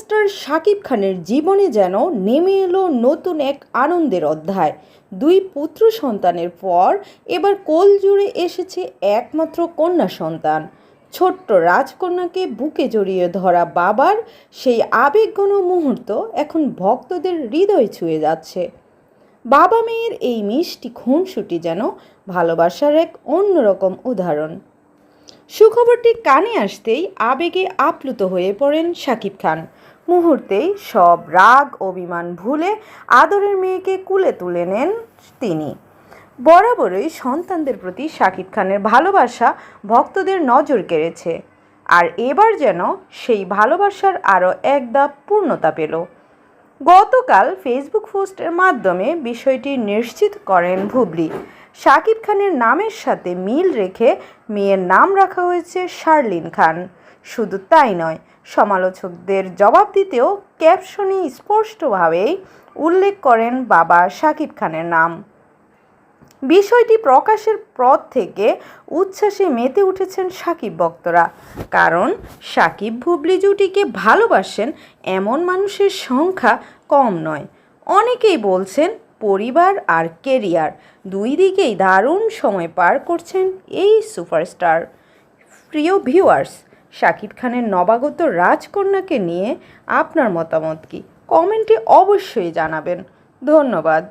Superstar Shakib খানের জীবনে যেন নেমে এলো নতুন এক আনন্দের অধ্যায়। দুই পুত্র সন্তানের পর এবার কোল জুড়ে এসেছে একমাত্র কন্যা সন্তান। ছোট্ট রাজকন্যাকে বুকে জড়িয়ে ধরা বাবার সেই আবেগঘন মুহূর্ত এখন ভক্তদের হৃদয় ছুঁয়ে যাচ্ছে। বাবা মেয়ের এই মিষ্টি খুনসুটি যেন ভালোবাসার এক অন্যরকম উদাহরণ। সুখবরটি কানে আসতেই আবেগে আপ্লুত হয়ে পড়েন শাকিব খান। মুহূর্তেই সব রাগ অভিমান ভুলে আদরের মেয়েকে কুলে তুলে নেন তিনি। বরাবরই সন্তানদের প্রতি শাকিব খানের ভালোবাসা ভক্তদের নজর কেড়েছে, আর এবার যেন সেই ভালোবাসার আরও এক ধাপ পূর্ণতা পেল। গতকাল ফেসবুক পোস্টের মাধ্যমে বিষয়টি নিশ্চিত করেন বুবলি। শাকিব খানের নামের সাথে মিল রেখে মেয়ের নাম রাখা হয়েছে শার্লিন খান। শুধু তাই নয়, সমালোচকদের জবাব দিতেও ক্যাপশনে স্পষ্টভাবেই উল্লেখ করেন বাবা শাকিব খানের নাম। বিষয়টি প্রকাশের পর থেকে উচ্ছ্বাসে মেতে উঠেছেন শাকিব ভক্তরা, কারণ শাকিব বুবলি জুটিকে ভালোবাসেন এমন মানুষের সংখ্যা কম নয়। অনেকেই বলছেন পরিবার আর কেরিয়ার দুই দিকেই দারুণ সময় পার করছেন এই সুপারস্টার। প্রিয় ভিউয়ার্স, শাকিব খানের নবাগত রাজকন্যাকে নিয়ে আপনার মতামত কি? কমেন্টে অবশ্যই জানাবেন। ধন্যবাদ।